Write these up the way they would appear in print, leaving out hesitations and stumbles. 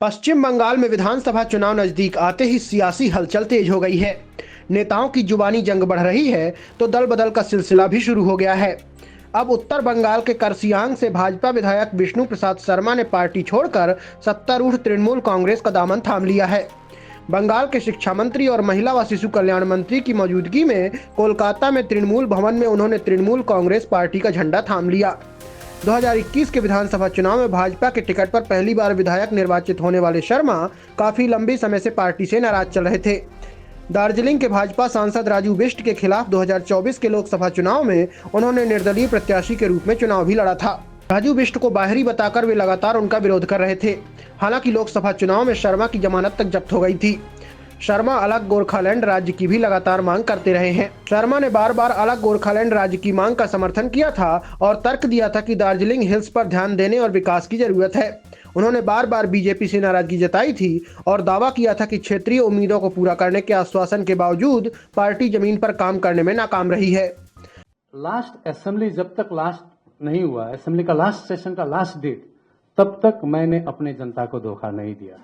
पश्चिम बंगाल में विधानसभा चुनाव नजदीक आते ही सियासी हलचल तेज हो गई है। नेताओं की जुबानी जंग बढ़ रही है तो दल बदल का सिलसिला भी शुरू हो गया है। अब उत्तर बंगाल के करसियांग से भाजपा विधायक विष्णु प्रसाद शर्मा ने पार्टी छोड़कर सत्तारूढ़ तृणमूल कांग्रेस का दामन थाम लिया है। बंगाल के शिक्षा मंत्री और महिला व शिशु कल्याण मंत्री की मौजूदगी में कोलकाता में तृणमूल भवन में उन्होंने तृणमूल कांग्रेस पार्टी का झंडा थाम लिया। 2021 के विधानसभा चुनाव में भाजपा के टिकट पर पहली बार विधायक निर्वाचित होने वाले शर्मा काफी लंबे समय से पार्टी से नाराज चल रहे थे। दार्जिलिंग के भाजपा सांसद राजू बिष्ट के खिलाफ 2024 के लोकसभा चुनाव में उन्होंने निर्दलीय प्रत्याशी के रूप में चुनाव भी लड़ा था। राजू बिष्ट को बाहरी बताकर वे लगातार उनका विरोध कर रहे थे। हालांकि लोकसभा चुनाव में शर्मा की जमानत तक जब्त हो गई थी। शर्मा अलग गोरखालैंड राज्य की भी लगातार मांग करते रहे हैं। शर्मा ने बार बार अलग गोरखालैंड राज्य की मांग का समर्थन किया था और तर्क दिया था कि दार्जिलिंग हिल्स पर ध्यान देने और विकास की जरूरत है। उन्होंने बार बार बीजेपी से नाराजगी जताई थी और दावा किया था कि क्षेत्रीय उम्मीदों को पूरा करने के आश्वासन के बावजूद पार्टी जमीन पर काम करने में नाकाम रही है। लास्ट असेंबली जब तक लास्ट नहीं हुआ, असेंबली का लास्ट सेशन का लास्ट डेट, तब तक मैंने अपने जनता को धोखा नहीं दिया।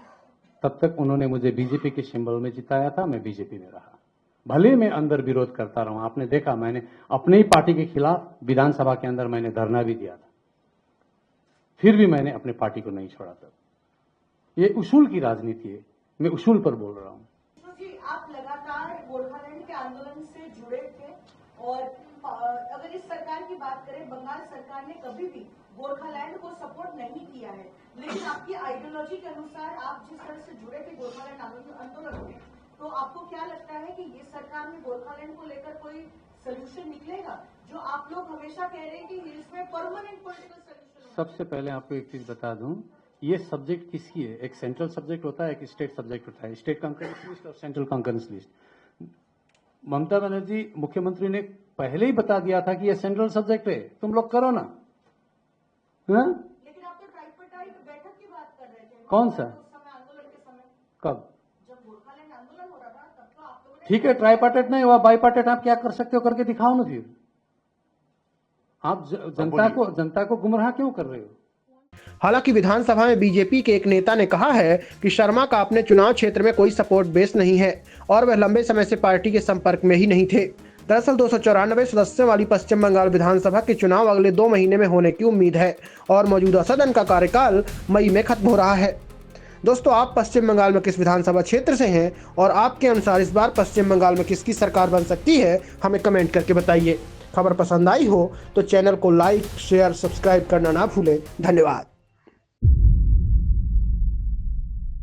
तब तक उन्होंने मुझे बीजेपी के सिंबल में जिताया था, मैं बीजेपी में रहा। भले मैं अंदर विरोध करता रहा, आपने देखा मैंने अपनी ही पार्टी के खिलाफ विधानसभा के अंदर मैंने धरना भी दिया था, फिर भी मैंने अपनी पार्टी को नहीं छोड़ा। तब ये उसूल की राजनीति है, मैं उसूल पर बोल रहा हूँ। जी, आप लगातार गोरखालैंड के आंदोलन से जुड़े थे और अगर इस सरकार की बात करें, बंगाल सरकार ने कभी भी गोरखालैंड को सपोर्ट नहीं किया है, लेकिन आपकी आइडियोलॉजी के अनुसार आप जिस तरह से जुड़े थे गोरखालैंड आंदोलन में, तो आपको क्या लगता है कि ये सरकार में गोरखालैंड को लेकर कोई सोल्यूशन निकलेगा, जो आप लोग हमेशा कह रहे हैं कि इसमें परमानेंट पॉलिटिकल सोल्यूशन? सबसे पहले आपको एक चीज बता दूं, ये सब्जेक्ट किसकी है? एक सेंट्रल सब्जेक्ट होता है, एक स्टेट सब्जेक्ट होता है, स्टेट कंकरेंस लिस्ट और central concurrence list. Mamata Banerjee मुख्यमंत्री ने पहले ही बता दिया था कि ये सेंट्रल सब्जेक्ट है, तुम लोग करो ना। हाँ? लेकिन आप तो ट्राइपार्टाइट बैठक की बात कर रहे थे। कौन सा? उस समय आंदोलन के समय। कब? जब गोरखालैंड आंदोलन हो रहा था तब तो आप लोगों ने। ठीक है, ट्राइपार्टाइट नहीं हुआ, बाईपार्टाइट आप क्या कर सकते हो करके दिखाओ ना। फिर आप जनता को गुमराह क्यों कर रहे हो? हालांकि विधानसभा में बीजेपी के एक नेता ने कहा है कि शर्मा का अपने चुनाव क्षेत्र में कोई सपोर्ट बेस नहीं है और वह लंबे समय से पार्टी के संपर्क में ही नहीं थे। दरअसल 294 सदस्यों वाली पश्चिम बंगाल विधानसभा के चुनाव अगले 2 महीने में होने की उम्मीद है और मौजूदा सदन का कार्यकाल मई में खत्म हो रहा है। दोस्तों, आप पश्चिम बंगाल में किस विधानसभा क्षेत्र से हैं और आपके अनुसार इस बार पश्चिम बंगाल में किसकी सरकार बन सकती है, हमें कमेंट करके बताइए। खबर पसंद आई हो तो चैनल को लाइक, शेयर, सब्सक्राइब करना ना भूलें। धन्यवाद।